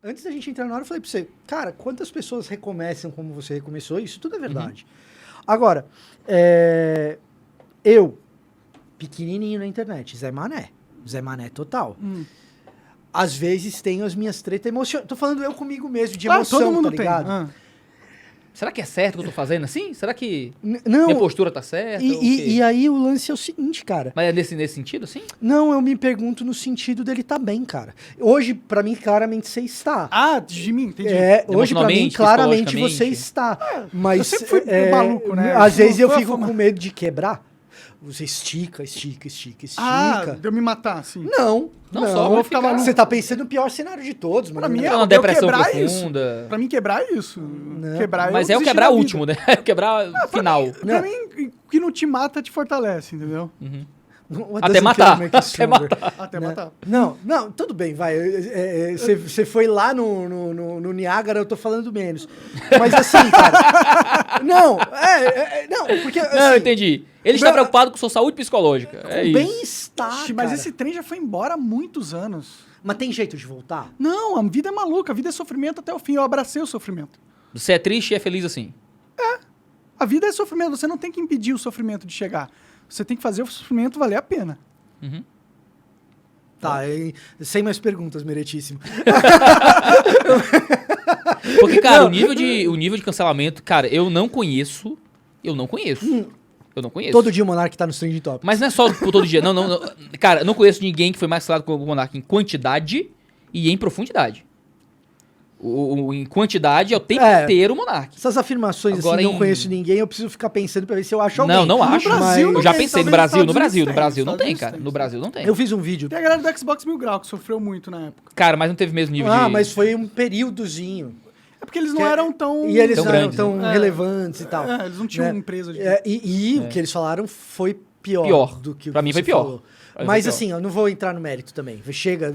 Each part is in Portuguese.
Antes da gente entrar na hora, eu falei pra você, cara, quantas pessoas recomeçam como você recomeçou? Isso tudo é verdade. Agora, eu, pequenininho na internet, Zé Mané total. Às vezes tenho as minhas tretas emocionais. Tô falando eu comigo mesmo, de emoção, todo mundo tá ligado? tem. Será que é certo o que eu tô fazendo assim? Será que Não, minha postura tá certa? ou o quê? e aí o lance é o seguinte, cara. Mas é nesse sentido, assim? Não, eu me pergunto no sentido dele tá bem, cara. Hoje, pra mim, claramente você está. Ah, de mim, entendi. Hoje, pra mim, Emocionalmente, claramente você psicologicamente. está. Mas, eu sempre fui maluco, né? Às vezes eu Foi a fico fama. com medo de quebrar. Você estica. Ah, de eu me matar, assim. Não só vou ficar maluco. Você tá pensando no pior cenário de todos, mano. Pra mim É é uma eu depressão quebrar profunda. isso. Pra mim, quebrar é isso. Quebrar Mas eu é o desistir quebrar da vida. último, né? É o quebrar final. Pra mim, o que não te mata te fortalece, entendeu? What Até doesn't matar. kill make you Até stronger, Até né? matar. Não, tudo bem, vai. Você foi lá no Niágara, eu tô falando menos. Mas assim, cara. Não, porque. Não, Assim, eu entendi. Ele está preocupado com sua saúde psicológica. É isso. bem-estar. Mas cara. esse trem já foi embora há muitos anos. Mas tem jeito de voltar? Não, a vida é maluca, a vida é sofrimento até o fim. Eu abracei o sofrimento. Você é triste e é feliz assim. A vida é sofrimento, você não tem que impedir o sofrimento de chegar. Você tem que fazer o sofrimento valer a pena. Tá, sem mais perguntas, meritíssimo. Porque, cara, o nível de cancelamento, cara, eu não conheço. Eu não conheço. Todo dia o Monark tá no Trending Topics. Mas não é só por todo dia. Não. Cara, eu não conheço ninguém que foi mais cancelado com o Monark em quantidade e em profundidade. Em quantidade é o tempo inteiro o Monark. Essas afirmações Agora, assim, não em- conheço ninguém, eu preciso ficar pensando pra ver se eu acho alguém. Não acho. Brasil Eu não já tem, pensei no talvez Brasil, nos Estados Unidos no Brasil não tem, tem, Estados cara. Unidos No Brasil não tem. Eu fiz um vídeo. Tem a galera do Xbox Mil Grau, que sofreu muito na época. Cara, mas não teve mesmo nível de... Mas foi um períodozinho. É porque eles não eram tão... E eles Tão não eram grandes, tão né? relevantes e tal. Eles não tinham né? empresa de... E o que eles falaram foi pior, Pior. do que o Pra que mim foi você pior. falou. Pra mim Mas foi pior. assim, eu não vou entrar no mérito também. Chega.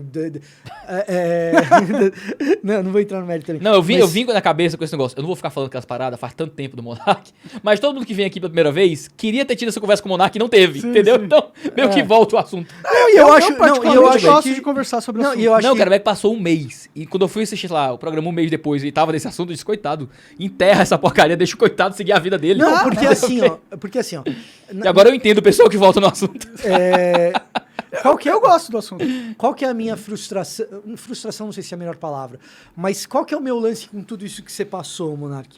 Não vou entrar no mérito também. Não, eu Mas- vim na cabeça com esse negócio. Eu não vou ficar falando aquelas paradas, faz tanto tempo do Monark. Mas todo mundo que vem aqui pela primeira vez queria ter tido essa conversa com o Monark e não teve, Sim, entendeu? sim. Então, meio que volta o assunto. Não, e eu acho. Não, e particularmente eu acho gosto que de conversar sobre o Não, assunto. e eu acho Não, que- cara, mas passou um mês. E quando eu fui assistir lá o programa um mês depois e tava nesse assunto, eu disse, coitado, enterra essa porcaria, deixa o coitado seguir a vida dele. Não, porque assim, ó. E agora eu entendo o pessoal que volta no assunto. Eu gosto do assunto. Qual que é a minha frustração? Frustração não sei se é a melhor palavra. Mas qual que é o meu lance com tudo isso que você passou, Monark?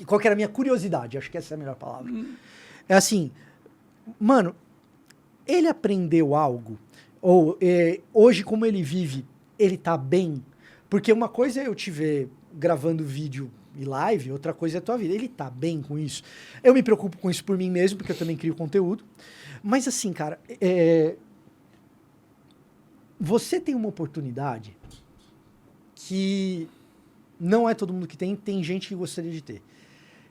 Qual que era a minha curiosidade? Acho que essa é a melhor palavra. É assim, mano, ele aprendeu algo? Ou hoje, como ele vive, ele tá bem? Porque uma coisa é eu te ver gravando vídeo e live, outra coisa é a tua vida. Ele tá bem com isso? Eu me preocupo com isso por mim mesmo, porque eu também crio conteúdo. Mas assim, cara, você tem uma oportunidade que não é todo mundo que tem gente que gostaria de ter.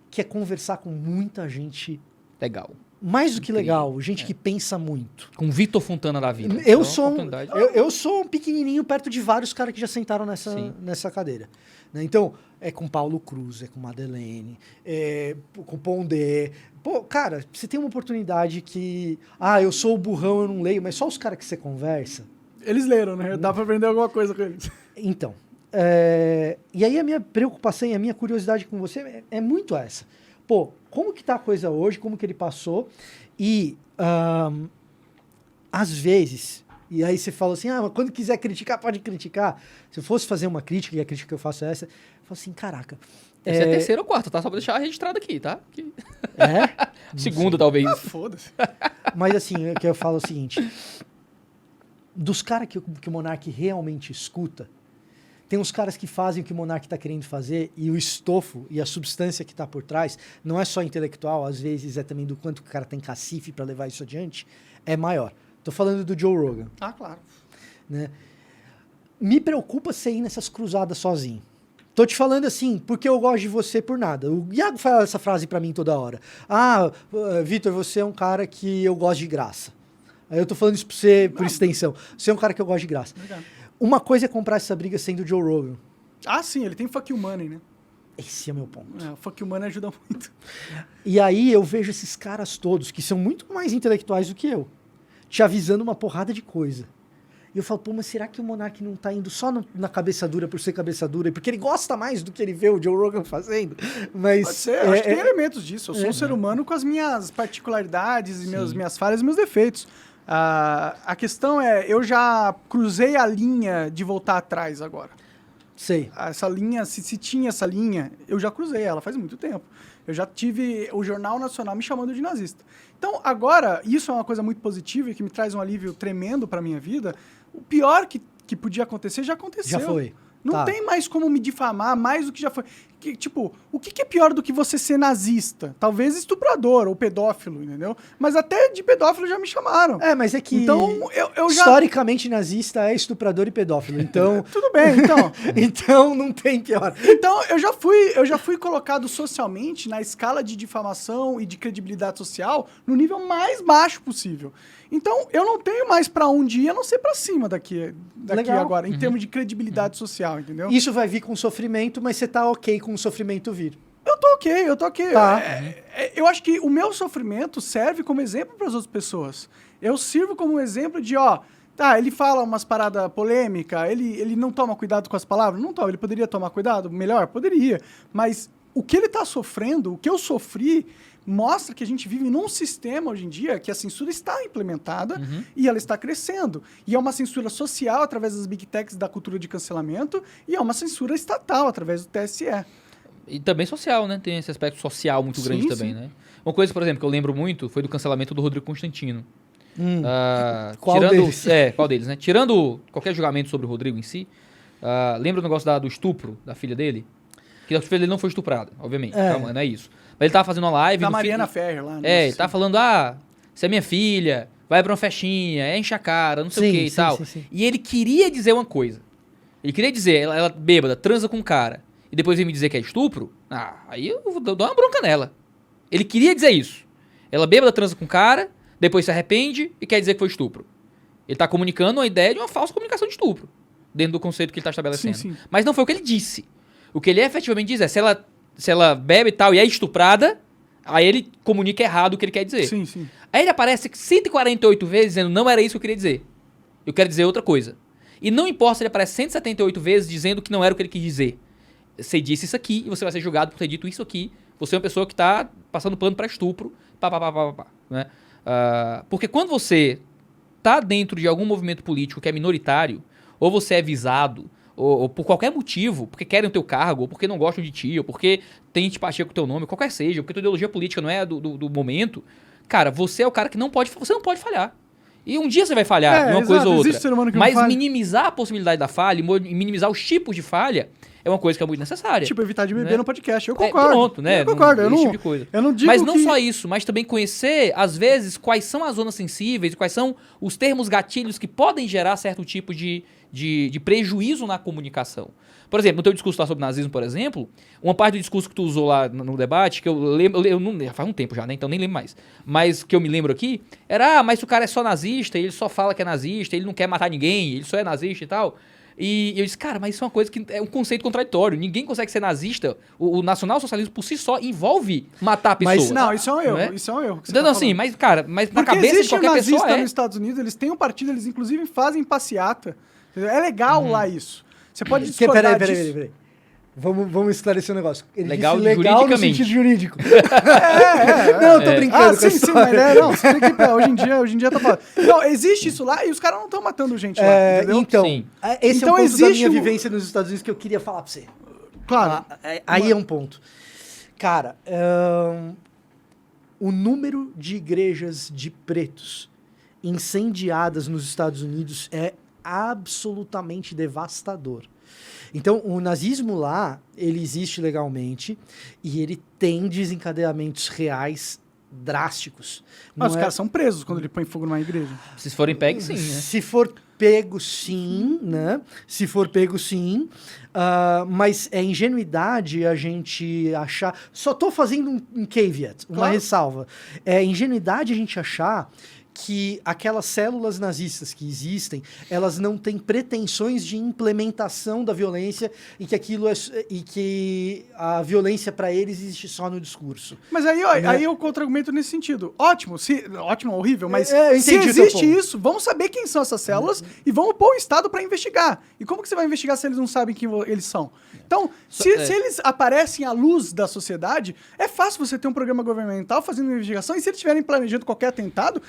Que é conversar com muita gente, Legal. mais do que Incrível. legal, gente que pensa muito. Com Vitor Fontana da vida. Eu Então, sou, oportunidade. eu sou um pequenininho perto de vários caras que já sentaram nessa cadeira. Né? Então, é com Paulo Cruz, é com Madeleine, é com Pondé. Pô, cara, você tem uma oportunidade que... eu sou o burrão, eu não leio, mas só os caras que você conversa... Eles leram, né? Dá pra aprender alguma coisa com eles. Então, e aí a minha preocupação e a minha curiosidade com você é muito essa. Pô, como que tá a coisa hoje, como que ele passou, e às vezes, e aí você fala assim, mas quando quiser criticar, pode criticar. Se eu fosse fazer uma crítica, e a crítica que eu faço é essa, eu falo assim, caraca... Esse é a terceira ou quarta, tá? Só pra deixar registrado aqui, tá? Que... Não Segundo, sei. talvez. Foda-se. Mas assim, o que eu falo é o seguinte, dos caras que o Monark realmente escuta, tem uns caras que fazem o que o Monark está querendo fazer e o estofo e a substância que está por trás, não é só intelectual, às vezes é também do quanto o cara tem cacife para levar isso adiante, é maior. Tô falando do Joe Rogan, Ah, claro. né? Me preocupa você ir nessas cruzadas sozinho. Tô te falando assim, porque eu gosto de você por nada. O Iago fala essa frase pra mim toda hora. Vitor, você é um cara que eu gosto de graça. Aí eu tô falando isso pra você por extensão. Você é um cara que eu gosto de graça. Obrigado. Uma coisa é comprar essa briga sendo o Joe Rogan. Ah, sim, ele tem fuck you money, né? Esse é o meu ponto. O fuck you money ajuda muito. E aí eu vejo esses caras todos, que são muito mais intelectuais do que eu, te avisando uma porrada de coisa. E eu falo, pô, mas será que o Monark não tá indo só na cabeça dura por ser cabeça dura? Porque ele gosta mais do que ele vê o Joe Rogan fazendo? Mas, Pode ser, eu acho que tem elementos disso. Eu sou um ser humano com as minhas particularidades e minhas falhas e meus defeitos. A questão é, eu já cruzei a linha de voltar atrás agora. Sei. Essa linha, se tinha essa linha, eu já cruzei ela faz muito tempo. Eu já tive o Jornal Nacional me chamando de nazista. Então, agora, isso é uma coisa muito positiva e que me traz um alívio tremendo para minha vida. O pior que podia acontecer já aconteceu. Já foi. Não tem mais como me difamar mais do que já foi. Tipo, o que é pior do que você ser nazista? Talvez estuprador ou pedófilo, entendeu? Mas até de pedófilo já me chamaram. Mas é que então, eu já... historicamente nazista é estuprador e pedófilo. Então, tudo bem, então. Então não tem pior. Então, eu já fui colocado socialmente na escala de difamação e de credibilidade social no nível mais baixo possível. Então, eu não tenho mais pra onde ir, a não ser pra cima daqui agora, em termos de credibilidade social, entendeu? Isso vai vir com sofrimento, mas você tá ok com o sofrimento vir. Eu tô ok. Tá. Eu acho que o meu sofrimento serve como exemplo para as outras pessoas. Eu sirvo como exemplo de, ele fala umas paradas polêmicas, ele não toma cuidado com as palavras? Não toma, ele poderia tomar cuidado melhor? Poderia. Mas o que ele tá sofrendo, o que eu sofri, mostra que a gente vive num sistema hoje em dia que a censura está implementada e ela está crescendo. E é uma censura social através das big techs da cultura de cancelamento e é uma censura estatal através do TSE. E também social, né? Tem esse aspecto social muito grande também, né? Uma coisa, por exemplo, que eu lembro muito foi do cancelamento do Rodrigo Constantino. Qual deles? Qual deles, né? Tirando qualquer julgamento sobre o Rodrigo em si, lembra o negócio do estupro da filha dele? Que a filha dele não foi estuprada, obviamente. Calma, não é isso. Mas ele tava fazendo uma live... Da Mariana Ferrer lá. Ele tava falando, você é minha filha, vai pra uma festinha, enche a cara, não sei o que e tal. Sim. E ele queria dizer uma coisa. Ele queria dizer, ela bêbada, transa com um cara, e depois ele me dizer que é estupro, aí eu dou uma bronca nela. Ele queria dizer isso. Ela bêbada, transa com um cara, depois se arrepende e quer dizer que foi estupro. Ele tá comunicando uma ideia de uma falsa comunicação de estupro, dentro do conceito que ele tá estabelecendo. Sim. Mas não foi o que ele disse. O que ele efetivamente diz é, se ela bebe e tal e é estuprada, aí ele comunica errado o que ele quer dizer. Sim. Aí ele aparece 148 vezes dizendo, não era isso que eu queria dizer. Eu quero dizer outra coisa. E não importa se ele aparece 178 vezes dizendo que não era o que ele quis dizer. Você disse isso aqui e você vai ser julgado por ter dito isso aqui. Você é uma pessoa que está passando pano para estupro. Né? Porque quando você está dentro de algum movimento político que é minoritário, ou você é visado, ou por qualquer motivo, porque querem o teu cargo, ou porque não gostam de ti, ou porque tem antipatia com o teu nome, qualquer seja, ou porque tua ideologia política não é do momento, cara, você é o cara que você não pode falhar. E um dia você vai falhar em uma coisa ou outra. Ser humano que mas não falha. Minimizar a possibilidade da falha, e minimizar os tipos de falha, é uma coisa que é muito necessária. Tipo, evitar de beber né? no podcast. Eu concordo. Pronto, né? Eu concordo. Esse tipo de coisa. Eu não digo mas não só isso, mas também conhecer, às vezes, quais são as zonas sensíveis, quais são os termos gatilhos que podem gerar certo tipo de prejuízo na comunicação. Por exemplo, no teu discurso lá sobre nazismo, por exemplo, uma parte do discurso que tu usou lá no debate, que eu lembro, faz um tempo já, né? Então nem lembro mais. Mas que eu me lembro aqui, era, mas o cara é só nazista, ele só fala que é nazista, ele não quer matar ninguém, ele só é nazista e tal. E eu disse, cara, mas isso é uma coisa que é um conceito contraditório. Ninguém consegue ser nazista. O nacionalsocialismo por si só envolve matar pessoas. Mas não, isso é um erro. É? Isso é um erro. Então, assim, mas, cara, mas na cabeça de qualquer pessoa nazista nos Estados Unidos, eles têm um partido, eles inclusive fazem passeata. É legal lá isso. Você pode discordar disso. Peraí. Vamos esclarecer um negócio. Ele legal disse legal juridicamente. No sentido jurídico. Não, tô brincando com sim, mas não, você tem que, hoje em dia tá falando. Não, existe isso lá e os caras não estão matando gente lá, entendeu? Então, sim. Esse é um ponto da minha vivência nos Estados Unidos que eu queria falar pra você. Claro. Aí é um ponto. Cara, o número de igrejas de pretos incendiadas nos Estados Unidos é absolutamente devastador. Então, o nazismo lá, ele existe legalmente e ele tem desencadeamentos reais drásticos. Mas os caras são presos quando ele põe fogo numa igreja. Se forem pegos, sim, né? Se for pego, sim, né? Se for pego, sim. Mas é ingenuidade a gente achar... Só tô fazendo um caveat, uma ressalva. É ingenuidade a gente achar que aquelas células nazistas que existem, elas não têm pretensões de implementação da violência e que a violência para eles existe só no discurso. Mas aí, Né? aí eu contra-argumento nesse sentido. Ótimo, horrível, mas eu se entendi o teu existe ponto. isso, vamos saber quem são essas células e vamos pôr o Estado para investigar. E como que você vai investigar se eles não sabem quem eles são? Então, se eles aparecem à luz da sociedade, é fácil você ter um programa governamental fazendo uma investigação, e se eles estiverem planejando qualquer atentado,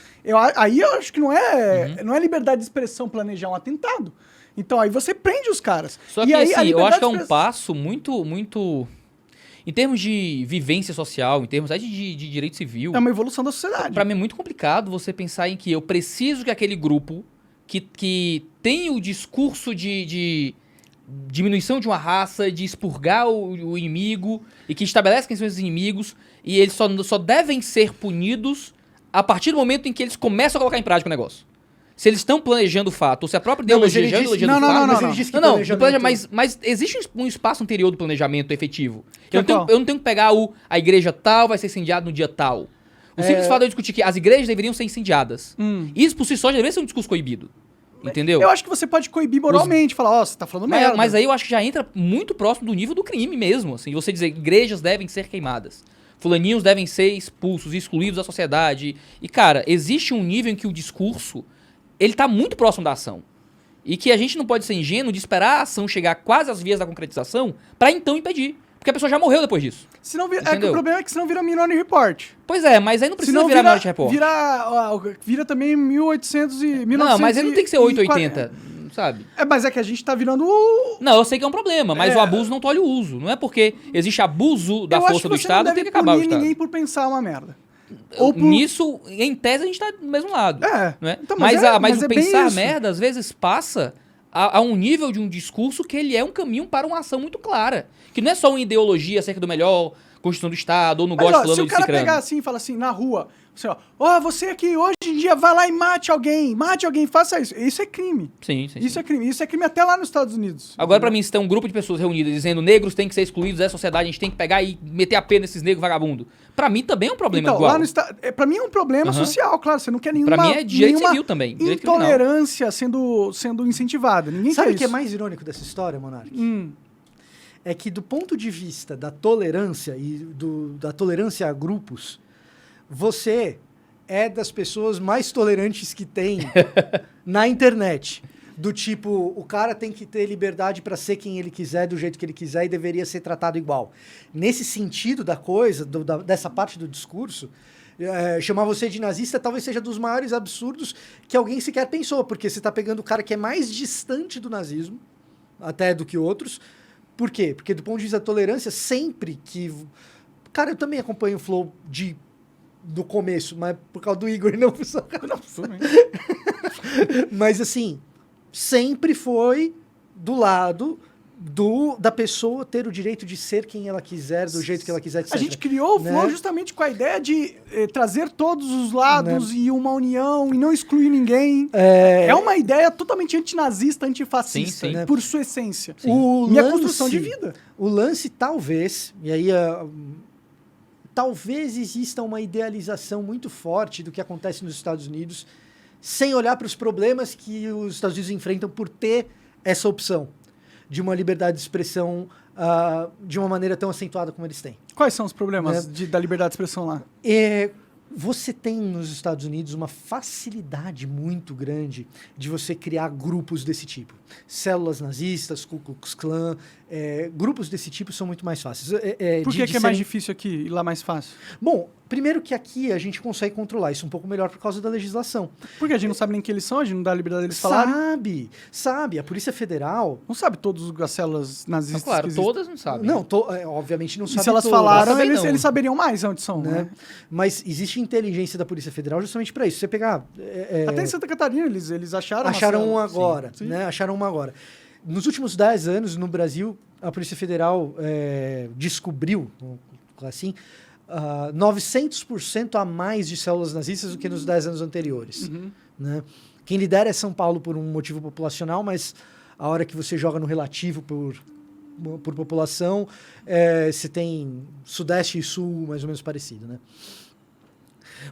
aí eu acho que não é liberdade de expressão planejar um atentado. Então aí você prende os caras. Só E que aí, a assim, eu liberdade acho que é de um expressão- passo muito... Em termos de vivência social, em termos até de direito civil, É uma evolução da sociedade. pra mim é muito complicado você pensar em que eu preciso que aquele grupo que tem o discurso de diminuição de uma raça, de expurgar o inimigo, e que estabelece quem são esses inimigos, e eles só devem ser punidos a partir do momento em que eles começam a colocar em prática o negócio. Se eles estão planejando o fato, ou se a própria ideologia já é ideologia do não, fato... não, Mas ele disse que Não, planejamento- mas existe um espaço anterior do planejamento efetivo. Que é Eu não tenho que pegar a igreja tal vai ser incendiada no dia tal. O simples fato de eu discutir que as igrejas deveriam ser incendiadas. Isso por si só já deveria ser um discurso coibido. Entendeu? Eu acho que você pode coibir moralmente, falar, você tá falando merda. Mas aí eu acho que já entra muito próximo do nível do crime mesmo. Assim, você dizer igrejas devem ser queimadas. Fulaninhos devem ser expulsos, excluídos da sociedade. E, cara, existe um nível em que o discurso ele tá muito próximo da ação. E que a gente não pode ser ingênuo de esperar a ação chegar quase às vias da concretização pra então impedir. Porque a pessoa já morreu depois disso. Senão que Entendeu? o problema é que senão vira Minority Report. Pois é, mas aí não precisa Senão virar Minority Report. Vira também 1800 e 1900. Não, mas aí não tem que ser 880, sabe? Mas é que a gente tá virando Não, eu sei que é um problema, mas o abuso não tolhe o uso. Não é porque existe abuso da eu acho força que do você Estado não que tem deve que acabar o punir Estado. ninguém por pensar uma merda. Ou por... Nisso, em tese, a gente tá do mesmo lado. Não é? Então, mas mas o é bem pensar isso. merda, às vezes, passa a um nível de um discurso que ele é um caminho para uma ação muito clara. Que não é só uma ideologia acerca do melhor Constituição do Estado, ou não Mas, gosto ó, fulano se o de cara cicrano. pegar assim e falar assim, na rua, você, ó, você aqui hoje em dia vai lá e mate alguém, faça isso. Isso é crime. Sim. Isso é crime. Isso é crime até lá nos Estados Unidos. Agora, pra mim, se tem um grupo de pessoas reunidas dizendo negros têm que ser excluídos da sociedade, a gente tem que pegar e meter a pena nesses negros vagabundos. Pra mim também é um problema Então, igual. lá no pra mim é um problema social, claro. Você não quer nenhuma, Pra mim é direito nenhuma civil também, direito criminal. intolerância sendo incentivada. Ninguém Sabe quer o que é isso. mais irônico dessa história, Monark? Hum. É que do ponto de vista da tolerância e da tolerância a grupos, você é das pessoas mais tolerantes que tem na internet. Do tipo, o cara tem que ter liberdade para ser quem ele quiser, do jeito que ele quiser, e deveria ser tratado igual. Nesse sentido da coisa, dessa parte do discurso, chamar você de nazista talvez seja dos maiores absurdos que alguém sequer pensou, porque você está pegando o cara que é mais distante do nazismo, até do que outros. Por quê? Porque do ponto de vista da tolerância, sempre que... Cara, eu também acompanho o Flow do começo, mas por causa do Igor, não por sua causa. Mas assim, sempre foi do lado da pessoa ter o direito de ser quem ela quiser, do jeito que ela quiser, etc. A gente criou o Né? Flow justamente com a ideia de trazer todos os lados e uma união e não excluir ninguém. É uma ideia totalmente antinazista, antifascista, Sim, sim. por sua essência. O Minha lance- construção de vida. O lance talvez, e aí talvez exista uma idealização muito forte do que acontece nos Estados Unidos, sem olhar para os problemas que os Estados Unidos enfrentam por ter essa opção de uma liberdade de expressão de uma maneira tão acentuada como eles têm. Quais são os problemas da liberdade de expressão lá? Você tem nos Estados Unidos uma facilidade muito grande de você criar grupos desse tipo. Células nazistas, Ku Klux Klan, grupos desse tipo são muito mais fáceis. Por que é mais difícil aqui e lá mais fácil? Bom, primeiro que aqui a gente consegue controlar isso um pouco melhor por causa da legislação. Porque a gente não sabe nem quem eles são, a gente não dá a liberdade deles falarem. Sabe. A Polícia Federal... Não sabe todas as células nazistas Claro, que existem. todas não sabem. Não, obviamente não E sabe se elas todas. falaram, Também não. eles saberiam mais onde são, Né? né? Mas existe inteligência da Polícia Federal justamente para isso. Você pegar... Até em Santa Catarina eles acharam uma Acharam célula. um agora, Sim. né? Acharam uma agora. Nos últimos 10 anos, no Brasil, a Polícia Federal descobriu, assim, 900% a mais de células nazistas do que nos 10 anos anteriores. Né? Quem lidera é São Paulo por um motivo populacional, mas a hora que você joga no relativo por população, você tem Sudeste e Sul mais ou menos parecido, né?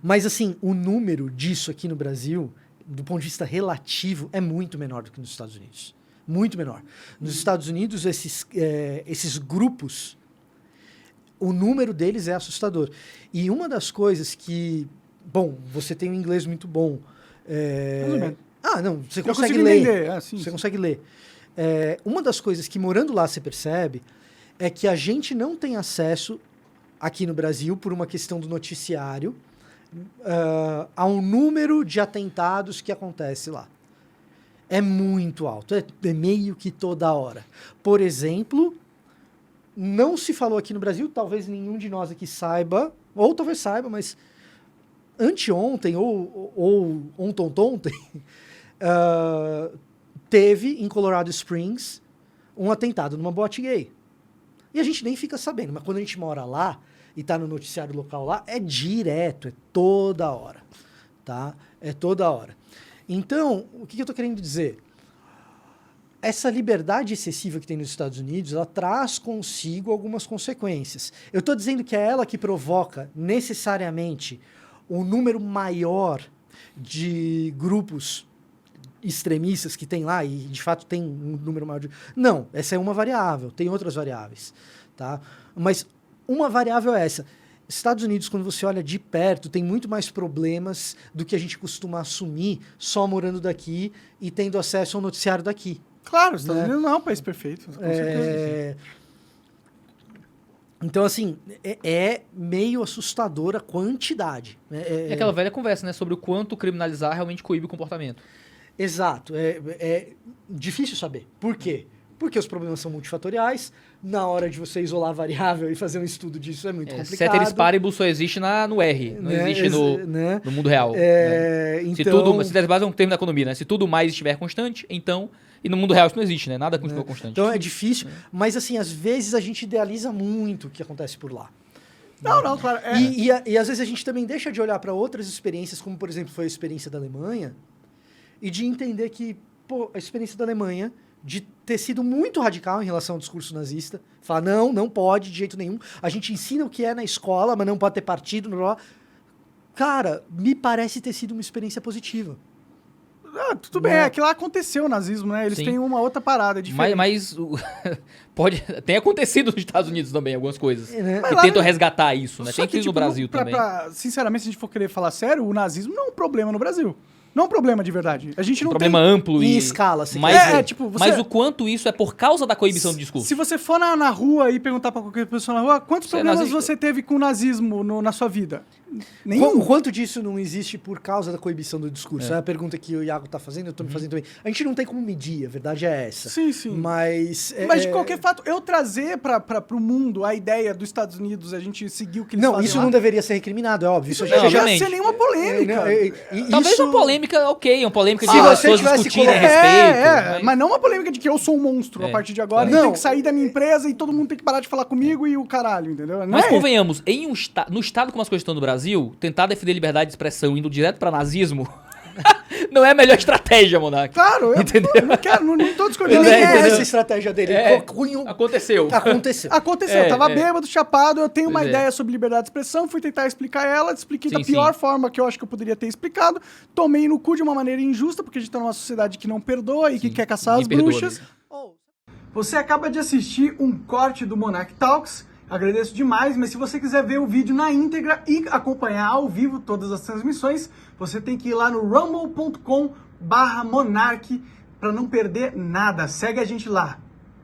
Mas, assim, o número disso aqui no Brasil, do ponto de vista relativo, é muito menor do que nos Estados Unidos. Muito menor. Nos Estados Unidos, esses grupos, o número deles é assustador. E uma das coisas que... Bom, você tem um inglês muito bom. Não, você consegue ler. Você consegue ler. Uma das coisas que, morando lá, você percebe é que a gente não tem acesso, aqui no Brasil, por uma questão do noticiário, ao número de atentados que acontece lá. É muito alto, é meio que toda hora. Por exemplo, não se falou aqui no Brasil, talvez nenhum de nós aqui saiba, ou talvez saiba, mas anteontem ou ontem, teve em Colorado Springs um atentado numa boate gay. E a gente nem fica sabendo, mas quando a gente mora lá e tá no noticiário local lá, é direto, é toda hora, tá? É toda hora. Então, o que eu tô querendo dizer? Essa liberdade excessiva que tem nos Estados Unidos, ela traz consigo algumas consequências. Eu tô dizendo que é ela que provoca necessariamente um número maior de grupos extremistas que tem lá, e de fato tem um número maior de... Não, essa é uma variável, tem outras variáveis, tá? Mas uma variável é essa. Estados Unidos, quando você olha de perto, tem muito mais problemas do que a gente costuma assumir só morando daqui e tendo acesso ao noticiário daqui. Claro, os Estados Unidos não é um país perfeito, com certeza. Então, assim, é meio assustadora a quantidade. É aquela velha conversa, né? Sobre o quanto criminalizar realmente coíbe o comportamento. Exato. É difícil saber. Por quê? Porque os problemas são multifatoriais. Na hora de você isolar a variável e fazer um estudo disso é muito complicado. Ceteris paribus só existe no R, não existe no mundo real. Então... Ceteris paribus é um termo da economia, né? Se tudo mais estiver constante, então... E no mundo real isso não existe, né? Nada continua constante. Então é difícil, mas assim, às vezes a gente idealiza muito o que acontece por lá. Não, claro. E às vezes a gente também deixa de olhar para outras experiências, como por exemplo foi a experiência da Alemanha, e de entender que, a experiência da Alemanha, de ter sido muito radical em relação ao discurso nazista, falar, não pode de jeito nenhum, a gente ensina o que é na escola, mas não pode ter partido, cara, me parece ter sido uma experiência positiva. Tudo bem, é que lá aconteceu o nazismo, né? Eles têm uma outra parada diferente. Mas tem acontecido nos Estados Unidos também algumas coisas. Que lá, tentam resgatar isso, né? Tem que ir no tipo, Brasil também. Sinceramente, se a gente for querer falar sério, o nazismo não é um problema no Brasil. Não é um problema de verdade. A gente não problema tem... amplo em escala, assim. Mas o quanto isso é por causa da coibição do discurso. Se você for na rua e perguntar pra qualquer pessoa na rua, quantos problemas você teve com o nazismo na sua vida? Nenhum. Quanto disso não existe por causa da coibição do discurso? É a pergunta que o Iago tá fazendo, eu tô me fazendo também. A gente não tem como medir, a verdade é essa. Sim. Mas de qualquer fato, eu trazer pro mundo a ideia dos Estados Unidos, a gente seguir o que eles fazem isso lá, não deveria ser recriminado, é óbvio. Isso não deveria ser nenhuma polêmica. Talvez uma polêmica, uma polêmica de se pessoas discutirem a respeito. Mas não uma polêmica de que eu sou um monstro a partir de agora e tenho que sair da minha empresa e todo mundo tem que parar de falar comigo e o caralho, entendeu? Mas convenhamos, no estado como as coisas estão no Brasil, tentar defender liberdade de expressão indo direto pra nazismo não é a melhor estratégia, Monark. Claro, eu não tô discordando. Nem é essa estratégia dele. Aconteceu. Eu tava bêbado, chapado, eu tenho uma ideia sobre liberdade de expressão, fui tentar explicar ela, expliquei da pior forma que eu acho que eu poderia ter explicado, tomei no cu de uma maneira injusta, porque a gente tá numa sociedade que não perdoa e que quer caçar as bruxas. Você acaba de assistir um corte do Monark Talks. Agradeço demais, mas se você quiser ver o vídeo na íntegra e acompanhar ao vivo todas as transmissões, você tem que ir lá no rumble.com/monark para não perder nada. Segue a gente lá.